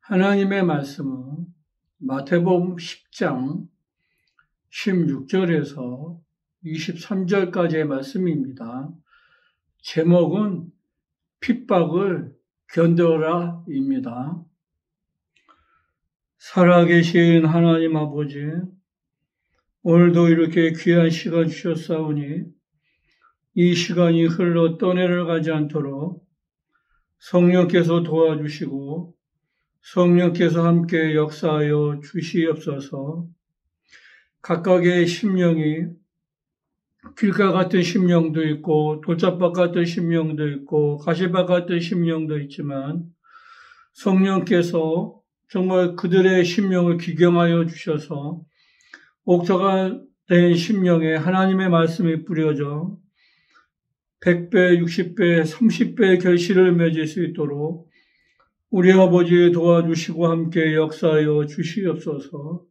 하나님의 말씀은 마태복음 10장 16절에서 23절까지의 말씀입니다. 제목은 핍박을 견뎌라입니다. 살아계신 하나님 아버지, 오늘도 이렇게 귀한 시간 주셨사오니 이 시간이 흘러 떠내려 가지 않도록 성령께서 도와주시고 성령께서 함께 역사하여 주시옵소서. 각각의 심령이 길가 같은 심령도 있고 돌짝밭 같은 심령도 있고 가시밭 같은 심령도 있지만 성령께서 정말 그들의 심령을 기경하여 주셔서 옥토가 된 심령에 하나님의 말씀이 뿌려져 100배, 60배, 30배의 결실을 맺을 수 있도록 우리 아버지 도와주시고 함께 역사하여 주시옵소서.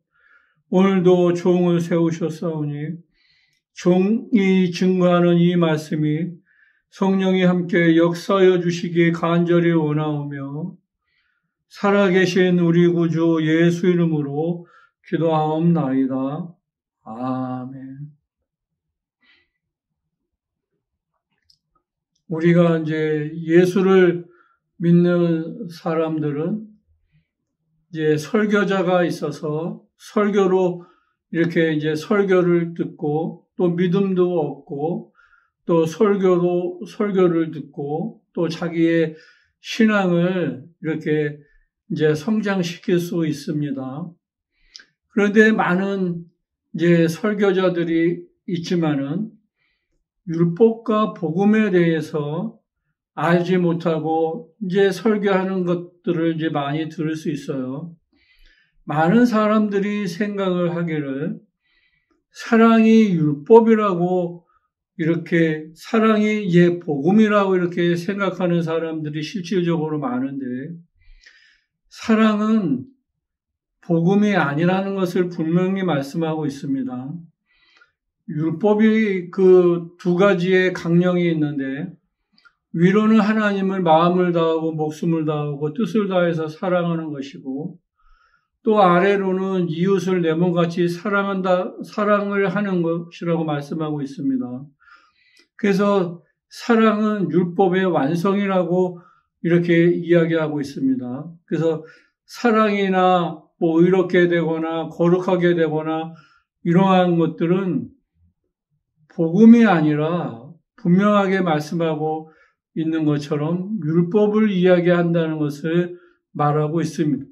오늘도 종을 세우셨사오니 종이 증거하는 이 말씀이 성령이 함께 역사하여 주시기 간절히 원하오며 살아계신 우리 구주 예수 이름으로 기도하옵나이다. 아멘. 우리가 이제 예수를 믿는 사람들은 이제 설교자가 있어서 설교로 이렇게 이제 설교를 듣고 또 믿음도 얻고 또 설교를 듣고 또 자기의 신앙을 이렇게 이제 성장시킬 수 있습니다. 그런데 많은 이제 설교자들이 있지만은 율법과 복음에 대해서 알지 못하고 이제 설교하는 것들을 이제 많이 들을 수 있어요. 많은 사람들이 생각을 하기를 사랑이 율법이라고 이렇게 사랑이 이제 복음이라고 이렇게 생각하는 사람들이 실질적으로 많은데 사랑은 복음이 아니라는 것을 분명히 말씀하고 있습니다. 율법이 그 두 가지의 강령이 있는데 위로는 하나님을 마음을 다하고 목숨을 다하고 뜻을 다해서 사랑하는 것이고 또 아래로는 이웃을 내 몸같이 사랑을 하는 것이라고 말씀하고 있습니다. 그래서 사랑은 율법의 완성이라고 이렇게 이야기하고 있습니다. 그래서 사랑이나 뭐 의롭게 되거나 거룩하게 되거나 이러한 것들은 복음이 아니라 분명하게 말씀하고 있는 것처럼 율법을 이야기한다는 것을 말하고 있습니다.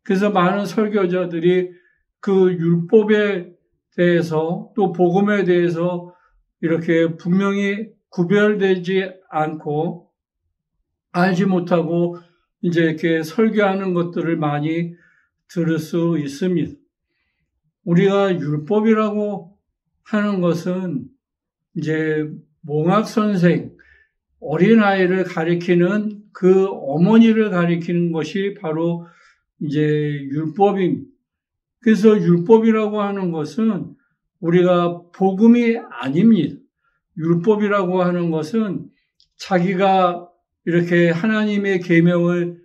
그래서 많은 설교자들이 그 율법에 대해서 또 복음에 대해서 이렇게 분명히 구별되지 않고 알지 못하고 이제 이렇게 설교하는 것들을 많이 들을 수 있습니다. 우리가 율법이라고 하는 것은 이제 몽학 선생, 어린아이를 가리키는 그 어머니를 가리키는 것이 바로 이제 율법입니다. 그래서 율법이라고 하는 것은 우리가 복음이 아닙니다. 율법이라고 하는 것은 자기가 이렇게 하나님의 계명을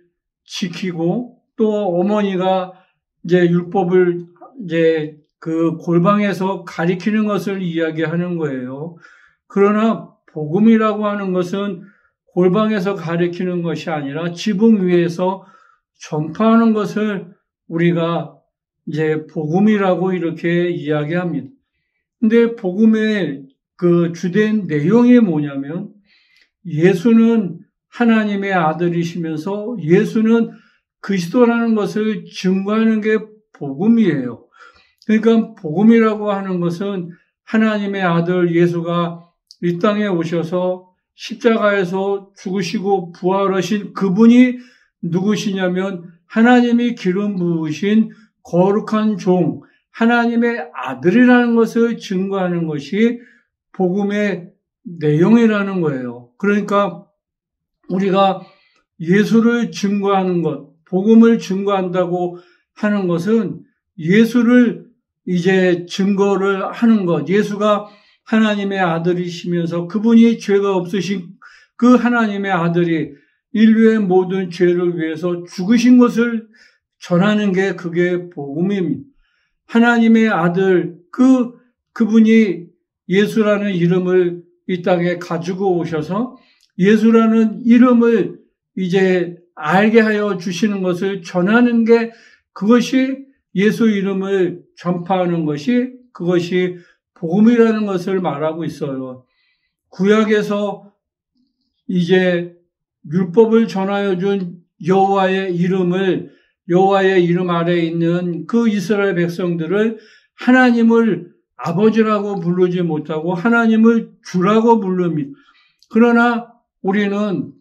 지키고 또 어머니가 이제 율법을 이제 그 골방에서 가리키는 것을 이야기하는 거예요. 그러나 복음이라고 하는 것은 골방에서 가리키는 것이 아니라 지붕 위에서 전파하는 것을 우리가 이제 복음이라고 이렇게 이야기합니다. 근데 복음의 그 주된 내용이 뭐냐면 예수는 하나님의 아들이시면서 예수는 그리스도라는 것을 증거하는 게 복음이에요. 그러니까 복음이라고 하는 것은 하나님의 아들 예수가 이 땅에 오셔서 십자가에서 죽으시고 부활하신 그분이 누구시냐면 하나님이 기름 부으신 거룩한 종, 하나님의 아들이라는 것을 증거하는 것이 복음의 내용이라는 거예요. 그러니까 우리가 예수를 증거하는 것, 복음을 증거한다고 하는 것은 예수를 이제 증거를 하는 것, 예수가 하나님의 아들이시면서 그분이 죄가 없으신 그 하나님의 아들이 인류의 모든 죄를 위해서 죽으신 것을 전하는 게 그게 복음입니다. 하나님의 아들, 그분이 예수라는 이름을 이 땅에 가지고 오셔서 예수라는 이름을 이제 알게 하여 주시는 것을 전하는 게 그것이 예수 이름을 전파하는 것이 그것이 복음이라는 것을 말하고 있어요. 구약에서 이제 율법을 전하여 준 여호와의 이름 아래에 있는 그 이스라엘 백성들을 하나님을 아버지라고 부르지 못하고 하나님을 주라고 부릅니다. 그러나 우리는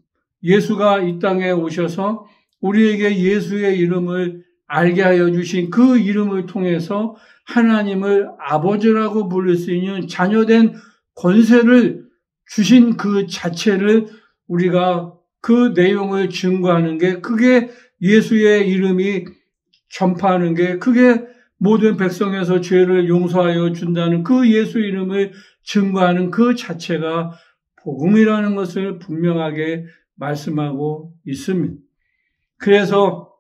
예수가 이 땅에 오셔서 우리에게 예수의 이름을 알게 하여 주신 그 이름을 통해서 하나님을 아버지라고 부를 수 있는 자녀된 권세를 주신 그 자체를 우리가 그 내용을 증거하는 게 그게 예수의 이름이 전파하는 게 그게 모든 백성에서 죄를 용서하여 준다는 그 예수 이름을 증거하는 그 자체가 복음이라는 것을 분명하게 말씀하고 있습니다. 그래서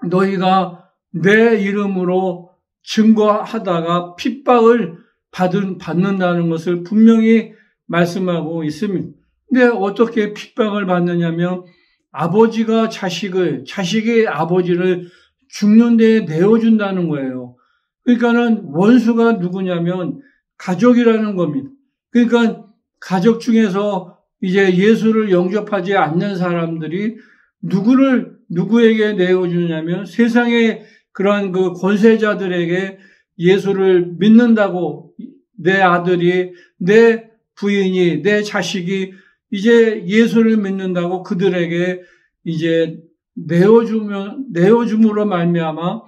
너희가 내 이름으로 증거하다가 픽박을 받는다는 것을 분명히 말씀하고 있습니다. 근데 어떻게 픽박을 받느냐면 아버지가 자식이 아버지를 죽는 데에 내어준다는 거예요. 그러니까는 원수가 누구냐면 가족이라는 겁니다. 그러니까 가족 중에서 이제 예수를 영접하지 않는 사람들이 누구에게 내어주냐면 세상의 그러한 그 권세자들에게 예수를 믿는다고 내 아들이, 내 부인이, 내 자식이 이제 예수를 믿는다고 그들에게 이제 내어줌으로 말미암아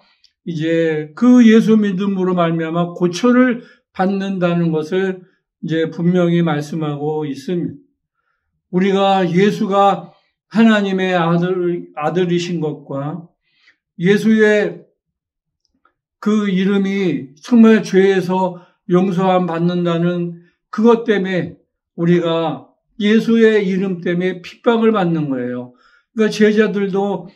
이제 그 예수 믿음으로 말미암아 고초를 받는다는 것을 이제 분명히 말씀하고 있습니다. 우리가 예수가 하나님의 아들이신 것과 예수의 그 이름이 정말 죄에서 용서함 받는다는 그것 때문에 우리가 예수의 이름 때문에 핍박을 받는 거예요. 그러니까 제자들도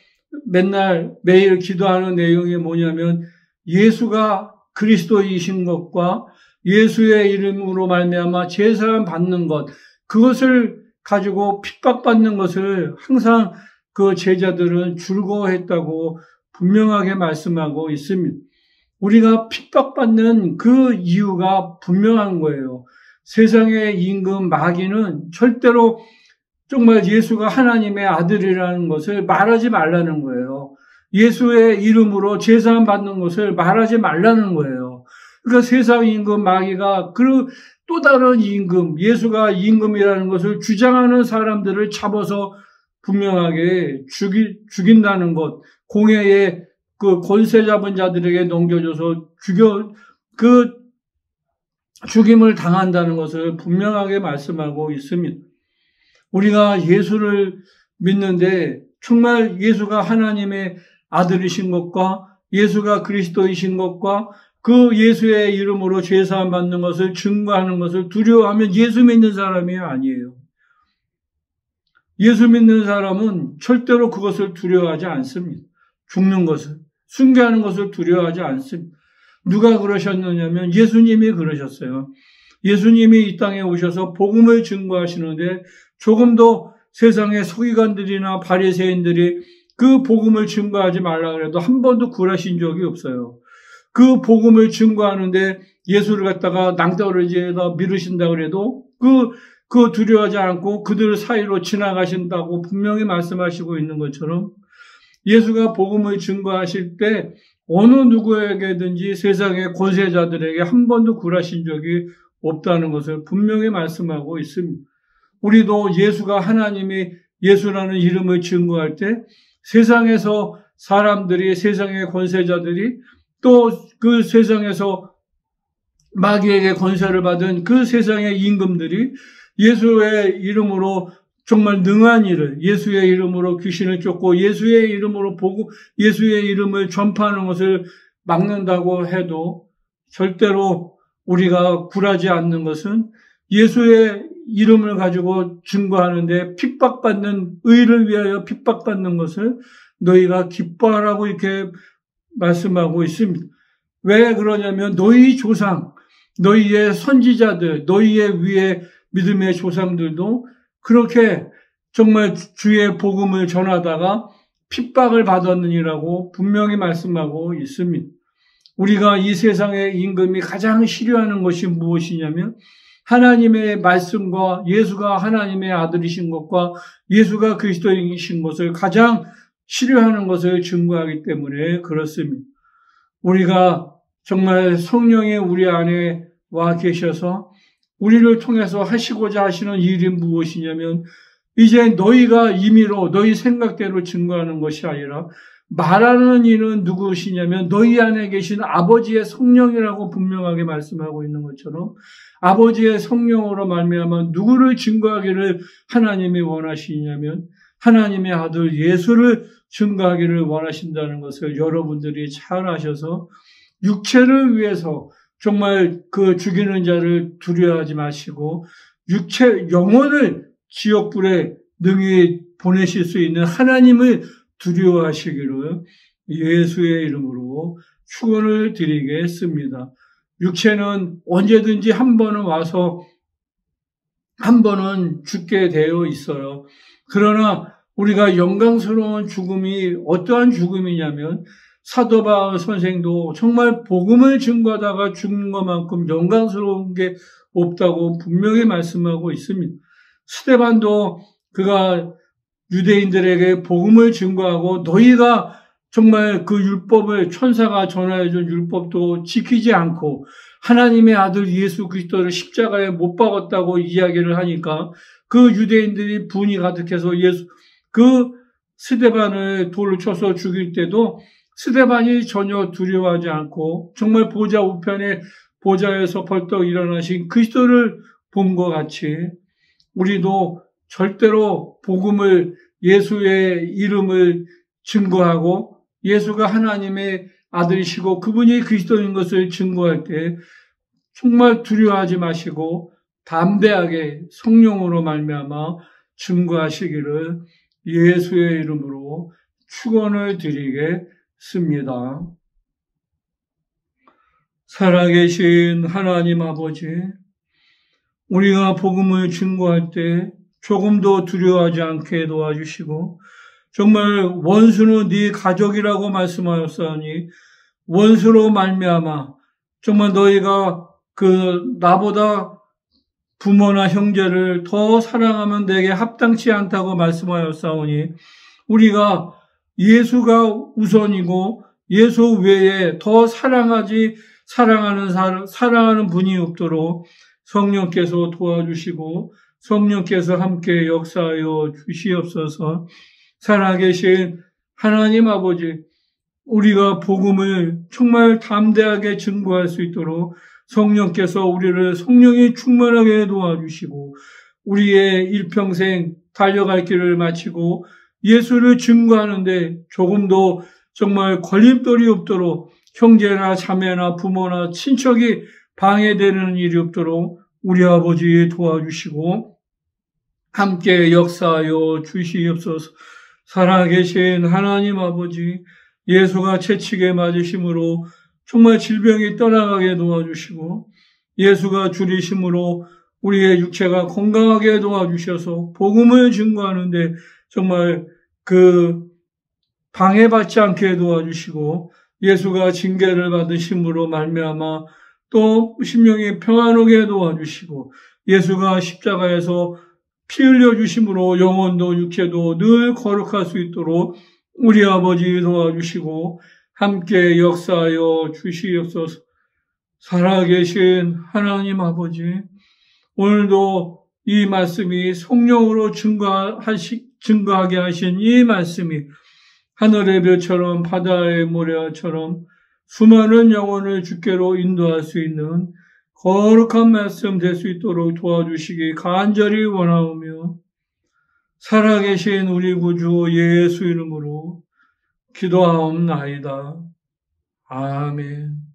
매일 기도하는 내용이 뭐냐면 예수가 그리스도이신 것과 예수의 이름으로 말미암아 제사함 받는 것, 그것을 가지고 핍박받는 것을 항상 그 제자들은 즐거워했다고 분명하게 말씀하고 있습니다. 우리가 핍박받는 그 이유가 분명한 거예요. 세상의 임금 마귀는 절대로 정말 예수가 하나님의 아들이라는 것을 말하지 말라는 거예요. 예수의 이름으로 제사함 받는 것을 말하지 말라는 거예요. 그러니까 세상 임금 마귀가 또 다른 임금, 예수가 임금이라는 것을 주장하는 사람들을 잡아서 분명하게 죽인다는 것, 공회의 그 권세 잡은 자들에게 넘겨줘서 죽임을 당한다는 것을 분명하게 말씀하고 있습니다. 우리가 예수를 믿는데 정말 예수가 하나님의 아들이신 것과 예수가 그리스도이신 것과 그 예수의 이름으로 죄사함 받는 것을 증거하는 것을 두려워하면 예수 믿는 사람이 아니에요. 예수 믿는 사람은 절대로 그것을 두려워하지 않습니다. 죽는 것을, 순교하는 것을 두려워하지 않습니다. 누가 그러셨느냐면 예수님이 그러셨어요. 예수님이 이 땅에 오셔서 복음을 증거하시는데 조금도 세상의 서기관들이나 바리새인들이 그 복음을 증거하지 말라 그래도 한 번도 굴하신 적이 없어요. 그 복음을 증거하는데 예수를 갖다가 낭떠러지에다 미루신다 그래도 그 두려워하지 않고 그들 사이로 지나가신다고 분명히 말씀하시고 있는 것처럼 예수가 복음을 증거하실 때 어느 누구에게든지 세상의 권세자들에게 한 번도 굴하신 적이 없다는 것을 분명히 말씀하고 있습니다. 우리도 예수가 하나님이 예수라는 이름을 증거할 때 세상에서 사람들이, 세상의 권세자들이 또 그 세상에서 마귀에게 권세를 받은 그 세상의 임금들이 예수의 이름으로 정말 능한 일을, 예수의 이름으로 귀신을 쫓고 예수의 이름으로 보고 예수의 이름을 전파하는 것을 막는다고 해도 절대로 우리가 굴하지 않는 것은 예수의 이름을 가지고 증거하는데 핍박받는, 의를 위하여 핍박받는 것을 너희가 기뻐하라고 이렇게 말씀하고 있습니다. 왜 그러냐면 너희 조상, 너희의 선지자들, 너희의 위에 믿음의 조상들도 그렇게 정말 주의 복음을 전하다가 핍박을 받았느니라고 분명히 말씀하고 있습니다. 우리가 이 세상의 임금이 가장 싫어하는 것이 무엇이냐면 하나님의 말씀과 예수가 하나님의 아들이신 것과 예수가 그리스도이신 것을 가장 싫어하는 것을 증거하기 때문에 그렇습니다. 우리가 정말 성령이 우리 안에 와 계셔서 우리를 통해서 하시고자 하시는 일이 무엇이냐면 이제 너희가 임의로 너희 생각대로 증거하는 것이 아니라 말하는 이는 누구시냐면 너희 안에 계신 아버지의 성령이라고 분명하게 말씀하고 있는 것처럼 아버지의 성령으로 말미암아 누구를 증거하기를 하나님이 원하시냐면 하나님의 아들 예수를 증거하기를 원하신다는 것을 여러분들이 잘 아셔서 육체를 위해서 정말 그 죽이는 자를 두려워하지 마시고 영혼을 지옥불에 능히 보내실 수 있는 하나님을 두려워하시기를 예수의 이름으로 축원을 드리겠습니다. 육체는 언제든지 한 번은 와서 한 번은 죽게 되어 있어요. 그러나 우리가 영광스러운 죽음이 어떠한 죽음이냐면 사도 바울 선생도 정말 복음을 증거하다가 죽는 것만큼 영광스러운 게 없다고 분명히 말씀하고 있습니다. 스데반도 그가 유대인들에게 복음을 증거하고 너희가 정말 그 율법을 천사가 전하여준 율법도 지키지 않고 하나님의 아들 예수 그리스도를 십자가에 못 박았다고 이야기를 하니까 그 유대인들이 분이 가득해서 그 스데반을 돌을 쳐서 죽일 때도 스데반이 전혀 두려워하지 않고 정말 보좌 우편에 보좌에서 벌떡 일어나신 그리스도를 본 것 같이 우리도 절대로 복음을 예수의 이름을 증거하고 예수가 하나님의 아들이시고 그분이 그리스도인 것을 증거할 때 정말 두려워하지 마시고 담대하게 성령으로 말미암아 증거하시기를 예수의 이름으로 축원을 드리겠습니다. 살아계신 하나님 아버지, 우리가 복음을 증거할 때 조금도 두려워하지 않게 도와주시고 정말 원수는 네 가족이라고 말씀하였사오니 원수로 말미암아 정말 너희가 나보다 부모나 형제를 더 사랑하면 내게 합당치 않다고 말씀하였사오니 우리가 예수가 우선이고 예수 외에 더 사랑하는 분이 없도록 성령께서 도와주시고 성령께서 함께 역사하여 주시옵소서. 살아계신 하나님 아버지, 우리가 복음을 정말 담대하게 증거할 수 있도록 성령께서 우리를 성령이 충만하게 도와주시고 우리의 일평생 달려갈 길을 마치고 예수를 증거하는데 조금도 정말 걸림돌이 없도록 형제나 자매나 부모나 친척이 방해되는 일이 없도록 우리 아버지 도와주시고 함께 역사하여 주시옵소서. 살아계신 하나님 아버지, 예수가 채찍에 맞으심으로 정말 질병이 떠나가게 도와주시고 예수가 줄이심으로 우리의 육체가 건강하게 도와주셔서 복음을 증거하는데 정말 방해받지 않게 도와주시고 예수가 징계를 받으심으로 말미암아 또 심령이 평안하게 도와주시고 예수가 십자가에서 피 흘려주심으로 영혼도 육체도 늘 거룩할 수 있도록 우리 아버지 도와주시고 함께 역사하여 주시옵소서. 살아계신 하나님 아버지, 오늘도 이 말씀이 성령으로 증거하게 하신 이 말씀이 하늘의 별처럼 바다의 모래처럼 수많은 영혼을 주께로 인도할 수 있는 거룩한 말씀 될 수 있도록 도와주시기 간절히 원하오며 살아계신 우리 구주 예수 이름으로 기도하옵나이다. 아멘.